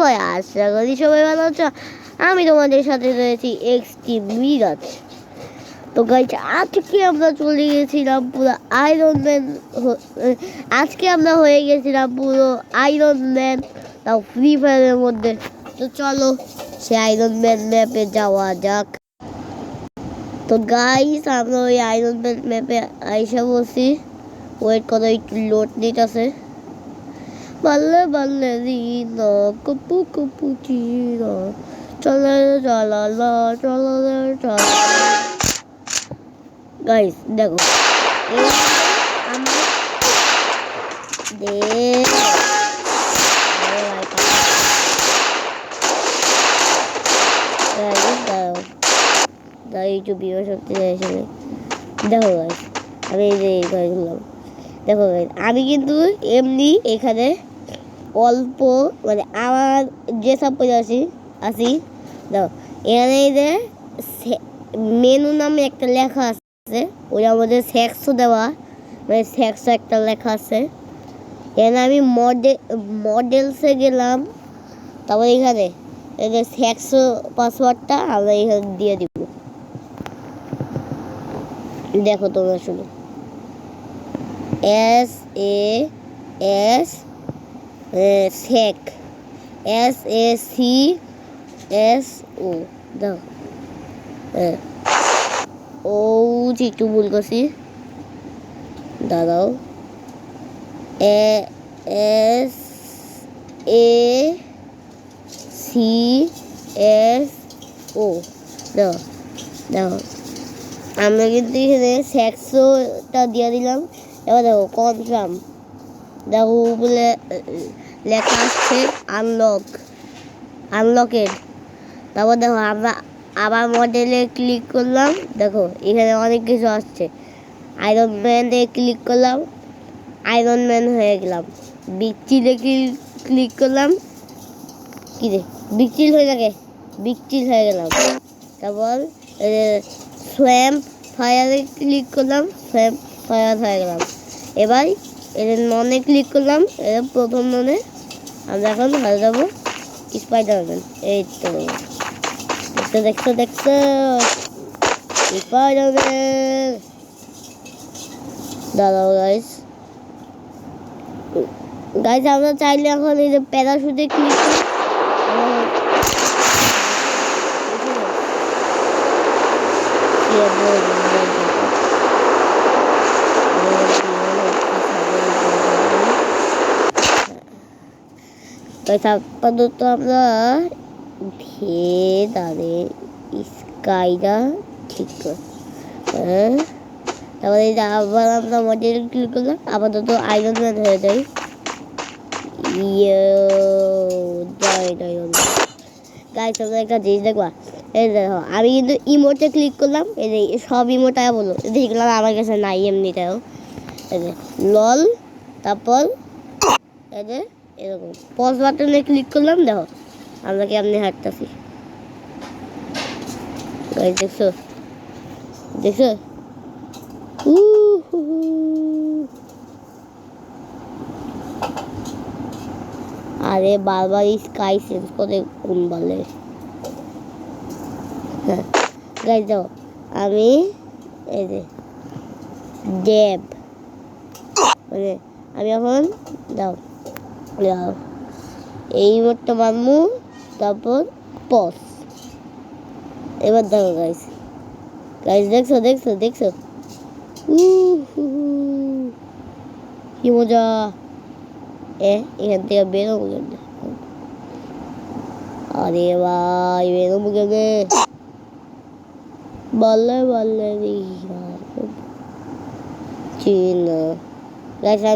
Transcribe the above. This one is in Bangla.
সবাই আশা করি সবাই ভালো আছো। আমি তোমাদের সাথে রয়েছি এক্সটি মিরাজ। তো গাইস আজকে আমরা চলে গেছিলাম পুরো আয়রন ম্যান। আজকে আমরা হয়ে গেছিলাম পুরো আয়রন ম্যান, তাও ফ্রি ফায়ারের মধ্যে। তো চলো সে আয়রন ম্যান ম্যাপে যাওয়া যাক। তো গাইস আমরা ওই আয়রন ম্যান ম্যাপে আইসা বসি। ওয়েট করো, একটু লোড নিতেছে। বাল্লে বাল্লে দিনো কুপু কুপু চিনো চলে চলালো চলো চলো। গাইস দেখো একটু বিয়ে শক্তি দেখো গাইস, আমি এই যে দেখো গাইস, আমি কিন্তু এমনি এখানে অল্প মানে আমার যেসব আসি দেখো এখানে এই যে মেনু নামে একটা লেখা আছে, ওই আমাদের সেক্সও দেওয়া, মানে সেক্স একটা লেখা আছে। এখানে আমি মডেলসে গেলাম, তারপর এখানে এই যে সেক্স পাসওয়ার্ডটা আমরা এখানে দিয়ে দিব। দেখো তোমরা শুনো, SAS সেক SACSO দাও। ও একটু ভুল করছি, দাঁড়াও। SACSO দাও দাও। আমরা কিন্তু এখানে সেক্সটা দিয়ে দিলাম। এবার দেখো কনফার্ম, দেখো বলে লেখা আসছে আনলকেড। তারপর দেখো আমরা আবার মডেলে ক্লিক করলাম, দেখো এখানে অনেক কিছু আসছে। আয়রন ম্যানে ক্লিক করলাম, আয়রন ম্যান হয়ে গেলাম। বিগ চিলে ক্লিক করলাম, কি রে বিগ চিল হয়ে থাকে, বিগ চিল হয়ে গেলাম। তারপর সোয়াম্প ফায়ারে ক্লিক করলাম, সোয়াম্প ফায়ার হয়ে গেলাম। এবার এদের ননে ক্লিক করলাম, এদের প্রথম ননে আমরা এখন হয়ে যাবো স্পাইডারম্যান। এই তো দেখছো স্পাইডারম্যান। দাঁড়াও গাইস আমরা চাইলে এখন এই যে প্যারাশুটে ক্লিক করি। আপাতত আমরা স্কাইটা ঠিক করি। তারপরে আবার আমরা মডেল ক্লিক করলাম, আপাতত আয়রন ম্যান হয়ে যায়। গাইস তোমরা একটা জিনিস দেখবা, এই দেখো আমি কিন্তু ইমোটে ক্লিক করলাম, এই যে সব ইমোটা বলো দেখলাম আমার কাছে নাই এমনিটাও। এই যে লল, তারপর এই যে এরকম পজ বাটনে ক্লিক করলাম, দেখো আমরা কেমনি হাঁটতেছি। গাইস দেখছো দেখছো আরে বারবার স্কাই চেঞ্জ করে কোন বলে। হ্যাঁ গাইস দাও আমি এই যে ড্যাব, মানে আমি এখন দাও এই মোটটা মামু, তারপর পস। এবার দেখো গাইস দেখছো দেখছো দেখছো কি মজা। এখান থেকে বেরোবো কেমনে? আরে ভাই বেরোবো কেমনে? বললে চিন গাইস।